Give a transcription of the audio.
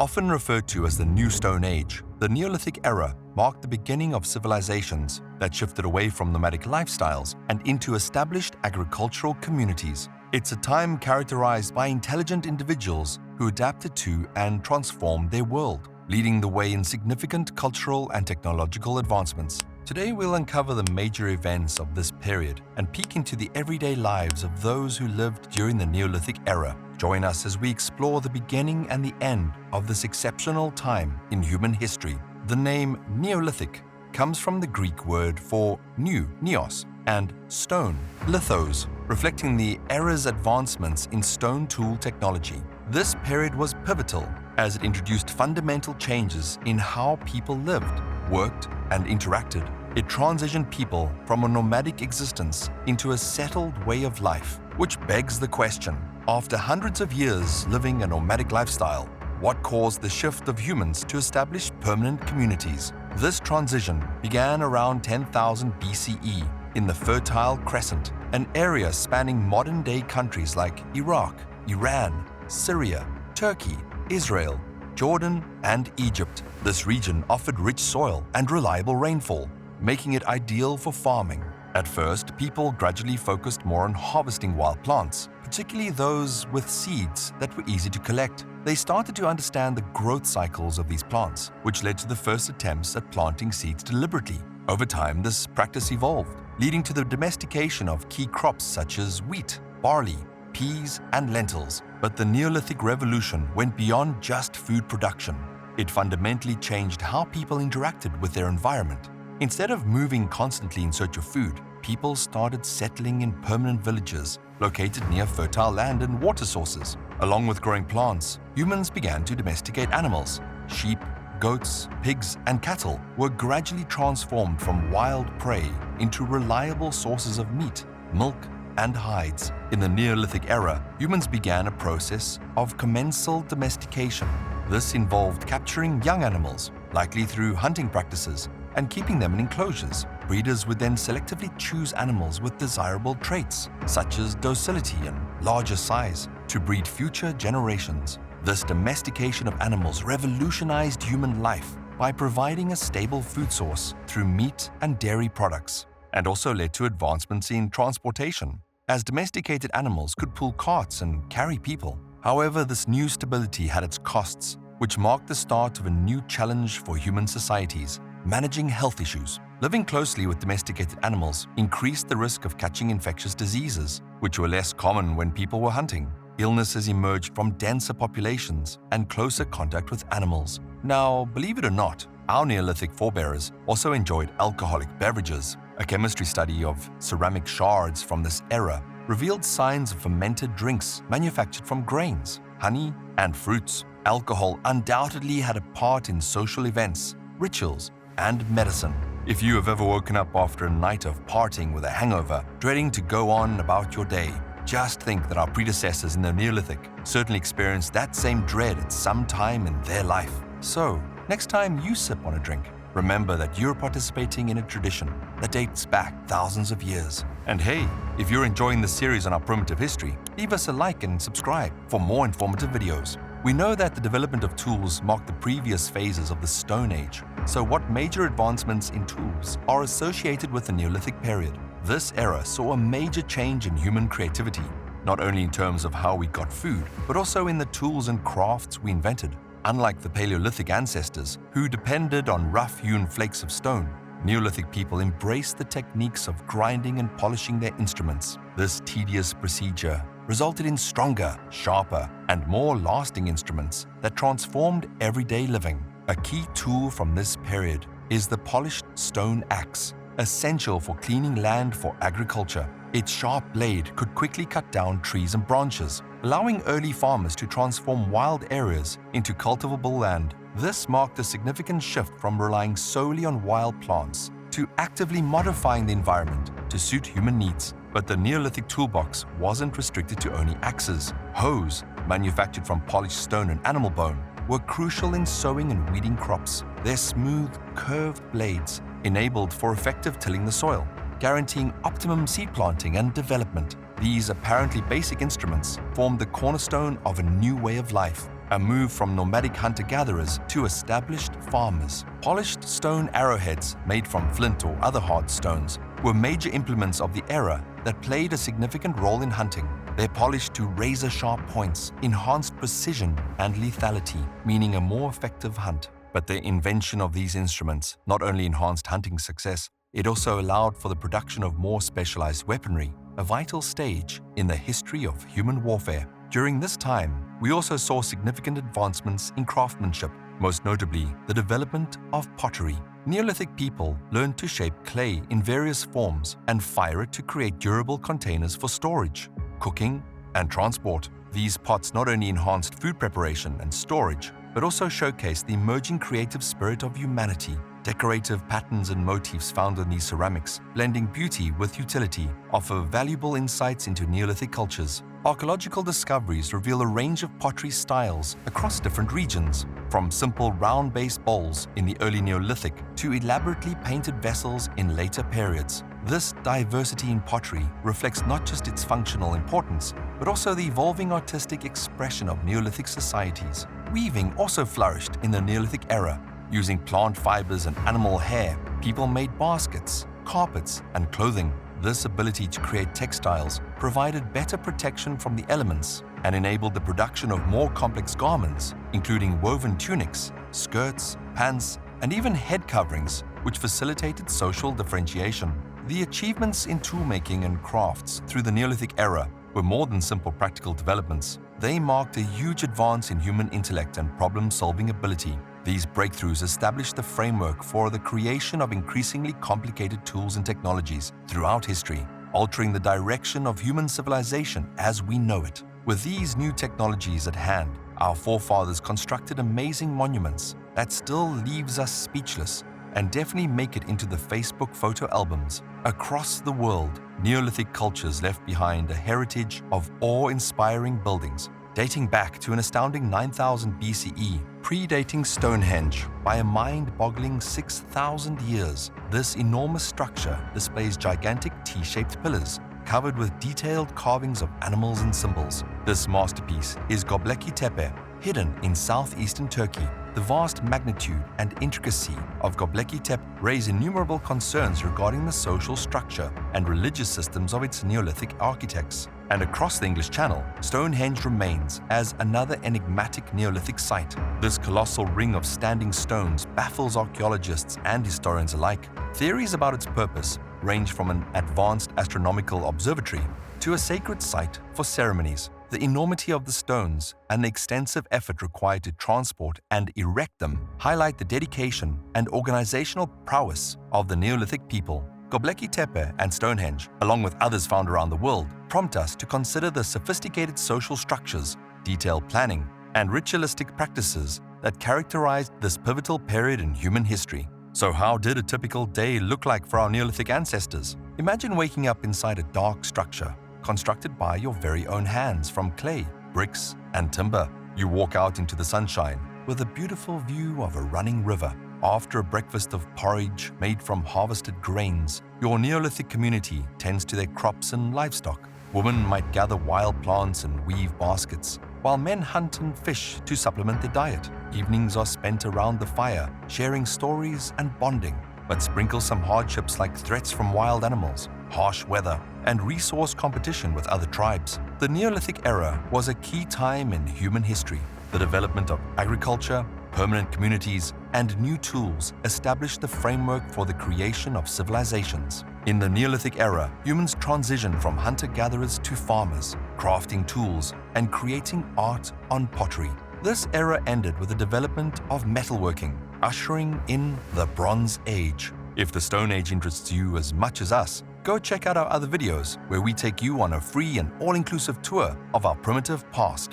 Often referred to as the New Stone Age, the Neolithic Era marked the beginning of civilizations that shifted away from nomadic lifestyles and into established agricultural communities. It's a time characterized by intelligent individuals who adapted to and transformed their world, leading the way in significant cultural and technological advancements. Today we'll uncover the major events of this period and peek into the everyday lives of those who lived during the Neolithic Era. Join us as we explore the beginning and the end of this exceptional time in human history. The name Neolithic comes from the Greek word for new, neos, and stone, lithos, reflecting the era's advancements in stone tool technology. This period was pivotal as it introduced fundamental changes in how people lived, worked, and interacted. It transitioned people from a nomadic existence into a settled way of life, which begs the question, after hundreds of years living a nomadic lifestyle, what caused the shift of humans to establish permanent communities? This transition began around 10,000 BCE in the Fertile Crescent, an area spanning modern-day countries like Iraq, Iran, Syria, Turkey, Israel, Jordan, and Egypt. This region offered rich soil and reliable rainfall, making it ideal for farming. At first, people gradually focused more on harvesting wild plants, particularly those with seeds that were easy to collect. They started to understand the growth cycles of these plants, which led to the first attempts at planting seeds deliberately. Over time, this practice evolved, leading to the domestication of key crops such as wheat, barley, peas, and lentils. But the Neolithic Revolution went beyond just food production. It fundamentally changed how people interacted with their environment. Instead of moving constantly in search of food, people started settling in permanent villages located near fertile land and water sources. Along with growing plants, humans began to domesticate animals. Sheep, goats, pigs, and cattle were gradually transformed from wild prey into reliable sources of meat, milk, and hides. In the Neolithic era, humans began a process of commensal domestication. This involved capturing young animals, likely through hunting practices, and keeping them in enclosures. Breeders would then selectively choose animals with desirable traits, such as docility and larger size, to breed future generations. This domestication of animals revolutionized human life by providing a stable food source through meat and dairy products, and also led to advancements in transportation, as domesticated animals could pull carts and carry people. However, this new stability had its costs, which marked the start of a new challenge for human societies: managing health issues. Living closely with domesticated animals increased the risk of catching infectious diseases, which were less common when people were hunting. Illnesses emerged from denser populations and closer contact with animals. Now, believe it or not, our Neolithic forebears also enjoyed alcoholic beverages. A chemistry study of ceramic shards from this era revealed signs of fermented drinks manufactured from grains, honey, and fruits. Alcohol undoubtedly had a part in social events, rituals, and medicine. If you have ever woken up after a night of partying with a hangover, dreading to go on about your day, just think that our predecessors in the Neolithic certainly experienced that same dread at some time in their life. So, next time you sip on a drink, remember that you're participating in a tradition that dates back thousands of years. And hey, if you're enjoying the series on our primitive history, leave us a like and subscribe for more informative videos. We know that the development of tools marked the previous phases of the Stone Age. So what major advancements in tools are associated with the Neolithic period? This era saw a major change in human creativity, not only in terms of how we got food, but also in the tools and crafts we invented. Unlike the Paleolithic ancestors, who depended on rough-hewn flakes of stone, Neolithic people embraced the techniques of grinding and polishing their instruments. This tedious procedure resulted in stronger, sharper, and more lasting instruments that transformed everyday living. A key tool from this period is the polished stone axe, essential for cleaning land for agriculture. Its sharp blade could quickly cut down trees and branches, allowing early farmers to transform wild areas into cultivable land. This marked a significant shift from relying solely on wild plants to actively modifying the environment to suit human needs. But the Neolithic toolbox wasn't restricted to only axes. Hoes, manufactured from polished stone and animal bone, were crucial in sowing and weeding crops. Their smooth, curved blades enabled for effective tilling the soil, guaranteeing optimum seed planting and development. These apparently basic instruments formed the cornerstone of a new way of life, a move from nomadic hunter-gatherers to established farmers. Polished stone arrowheads made from flint or other hard stones were major implements of the era that played a significant role in hunting. Their polish to razor-sharp points enhanced precision and lethality, meaning a more effective hunt. But the invention of these instruments not only enhanced hunting success, it also allowed for the production of more specialized weaponry, a vital stage in the history of human warfare. During this time, we also saw significant advancements in craftsmanship, most notably the development of pottery. Neolithic people learned to shape clay in various forms and fire it to create durable containers for storage, cooking, and transport. These pots not only enhanced food preparation and storage, but also showcased the emerging creative spirit of humanity. Decorative patterns and motifs found in these ceramics, blending beauty with utility, offer valuable insights into Neolithic cultures. Archaeological discoveries reveal a range of pottery styles across different regions, from simple round-based bowls in the early Neolithic to elaborately painted vessels in later periods. This diversity in pottery reflects not just its functional importance, but also the evolving artistic expression of Neolithic societies. Weaving also flourished in the Neolithic era. Using plant fibers and animal hair, people made baskets, carpets, and clothing. This ability to create textiles provided better protection from the elements and enabled the production of more complex garments, including woven tunics, skirts, pants, and even head coverings, which facilitated social differentiation. The achievements in toolmaking and crafts through the Neolithic era were more than simple practical developments. They marked a huge advance in human intellect and problem-solving ability. These breakthroughs established the framework for the creation of increasingly complicated tools and technologies throughout history, altering the direction of human civilization as we know it. With these new technologies at hand, our forefathers constructed amazing monuments that still leaves us speechless and definitely make it into the Facebook photo albums. Across the world, Neolithic cultures left behind a heritage of awe-inspiring buildings, dating back to an astounding 9000 BCE, predating Stonehenge by a mind-boggling 6,000 years. This enormous structure displays gigantic T-shaped pillars covered with detailed carvings of animals and symbols. This masterpiece is Göbekli Tepe, hidden in southeastern Turkey. The vast magnitude and intricacy of Göbekli Tepe raise innumerable concerns regarding the social structure and religious systems of its Neolithic architects. And across the English Channel, Stonehenge remains as another enigmatic Neolithic site. This colossal ring of standing stones baffles archaeologists and historians alike. Theories about its purpose range from an advanced astronomical observatory to a sacred site for ceremonies. The enormity of the stones and the extensive effort required to transport and erect them highlight the dedication and organizational prowess of the Neolithic people. Göbekli Tepe and Stonehenge, along with others found around the world, prompt us to consider the sophisticated social structures, detailed planning, and ritualistic practices that characterized this pivotal period in human history. So how did a typical day look like for our Neolithic ancestors? Imagine waking up inside a dark structure, constructed by your very own hands from clay, bricks, and timber. You walk out into the sunshine with a beautiful view of a running river. After a breakfast of porridge made from harvested grains, your Neolithic community tends to their crops and livestock. Women might gather wild plants and weave baskets, while men hunt and fish to supplement their diet. Evenings are spent around the fire, sharing stories and bonding, but sprinkle some hardships like threats from wild animals, harsh weather, and resource competition with other tribes. The Neolithic era was a key time in human history. The development of agriculture, permanent communities, and new tools established the framework for the creation of civilizations. In the Neolithic era, humans transitioned from hunter-gatherers to farmers, crafting tools and creating art on pottery. This era ended with the development of metalworking, ushering in the Bronze Age. If the Stone Age interests you as much as us, go check out our other videos where we take you on a free and all-inclusive tour of our primitive past.